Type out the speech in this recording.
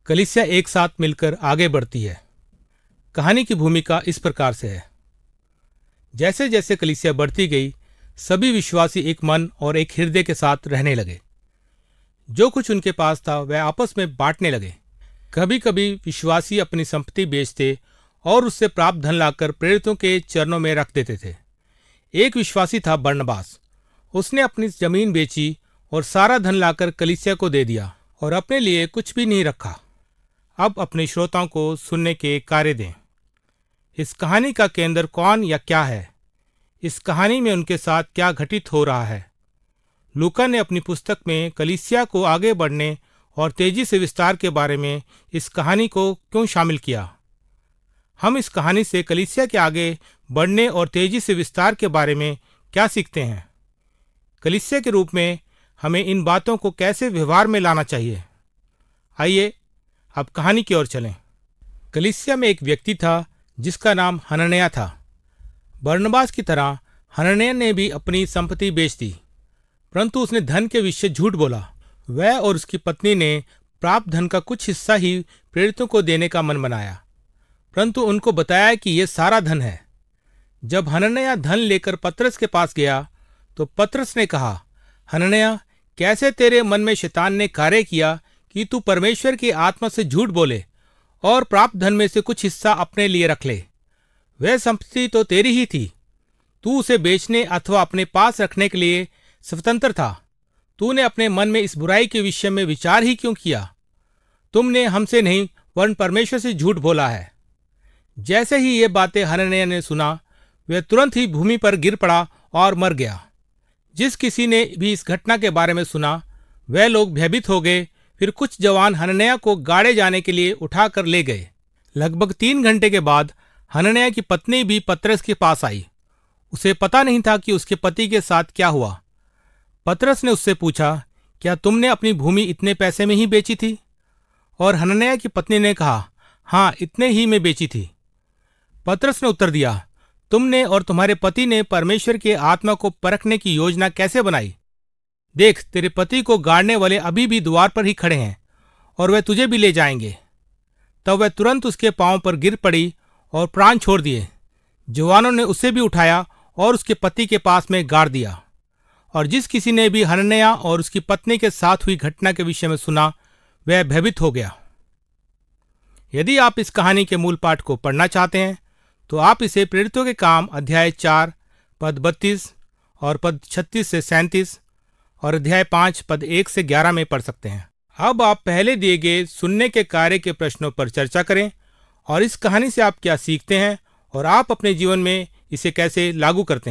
कलीसिया एक साथ मिलकर आगे बढ़ती है। कहानी की भूमिका इस प्रकार से है। जैसे जैसे कलीसिया बढ़ती गई, सभी विश्वासी एक मन और एक हृदय के साथ रहने लगे। जो कुछ उनके पास था वह आपस में बांटने लगे। कभी कभी विश्वासी अपनी संपत्ति बेचते और उससे प्राप्त धन लाकर प्रेरितों के चरणों में रख देते थे। एक विश्वासी था बरनबास। उसने अपनी जमीन बेची और सारा धन लाकर कलीसिया को दे दिया और अपने लिए कुछ भी नहीं रखा। अब अपने श्रोताओं को सुनने के कार्य दें। इस कहानी का केंद्र कौन या क्या है? इस कहानी में उनके साथ क्या घटित हो रहा है? लूका ने अपनी पुस्तक में कलीसिया को आगे बढ़ने और तेजी से विस्तार के बारे में इस कहानी को क्यों शामिल किया? हम इस कहानी से कलीसिया के आगे बढ़ने और तेजी से विस्तार के बारे में क्या सीखते हैं? कलीसिया के रूप में हमें इन बातों को कैसे व्यवहार में लाना चाहिए? आइए अब कहानी की ओर चलें। कलीसिया में एक व्यक्ति था जिसका नाम हनन्याह था। बरनबास की तरह हनन्याह ने भी अपनी संपत्ति बेच दी, परंतु उसने धन के विषय झूठ बोला। वह और उसकी पत्नी ने प्राप्त धन का कुछ हिस्सा ही प्रेरितों को देने का मन बनाया, परंतु उनको बताया कि यह सारा धन है। जब हनन्याह धन लेकर पतरस के पास गया तो पतरस ने कहा, हनन्याह, कैसे तेरे मन में शैतान ने कार्य किया कि तू परमेश्वर की आत्मा से झूठ बोले और प्राप्त धन में से कुछ हिस्सा अपने लिए रख ले। वह संपत्ति तो तेरी ही थी। तू उसे बेचने अथवा अपने पास रखने के लिए स्वतंत्र था। तूने अपने मन में इस बुराई के विषय में विचार ही क्यों किया? तुमने हमसे नहीं वरन परमेश्वर से झूठ बोला है। जैसे ही ये बातें हनन्याह ने सुना, वह तुरंत ही भूमि पर गिर पड़ा और मर गया। जिस किसी ने भी इस घटना के बारे में सुना, वह लोग भयभीत हो गए। फिर कुछ जवान हनन्याह को गाड़े जाने के लिए उठाकर ले गए। लगभग 3 घंटे के बाद हनन्याह की पत्नी भी पतरस के पास आई। उसे पता नहीं था कि उसके पति के साथ क्या हुआ। पतरस ने उससे पूछा, क्या तुमने अपनी भूमि इतने पैसे में ही बेची थी? और हनन्याह की पत्नी ने कहा, हाँ, इतने ही में बेची थी। पतरस ने उत्तर दिया, तुमने और तुम्हारे पति ने परमेश्वर के आत्मा को परखने की योजना कैसे बनाई? देख, तेरे पति को गाड़ने वाले अभी भी द्वार पर ही खड़े हैं और वह तुझे भी ले जाएंगे। तब वह तुरंत उसके पांव पर गिर पड़ी और प्राण छोड़ दिए। जवानों ने उसे भी उठाया और उसके पति के पास में गाड़ दिया। और जिस किसी ने भी हनन्याह और उसकी पत्नी के साथ हुई घटना के विषय में सुना, वह भयभीत हो गया। यदि आप इस कहानी के मूल पाठ को पढ़ना चाहते हैं तो आप इसे प्रेरितों के काम अध्याय 4 पद 32 और पद 36 से 37 और अध्याय 5 पद 1 से 11 में पढ़ सकते हैं। अब आप पहले दिए गए सुनने के कार्य के प्रश्नों पर चर्चा करें और इस कहानी से आप क्या सीखते हैं और आप अपने जीवन में इसे कैसे लागू करते हैं।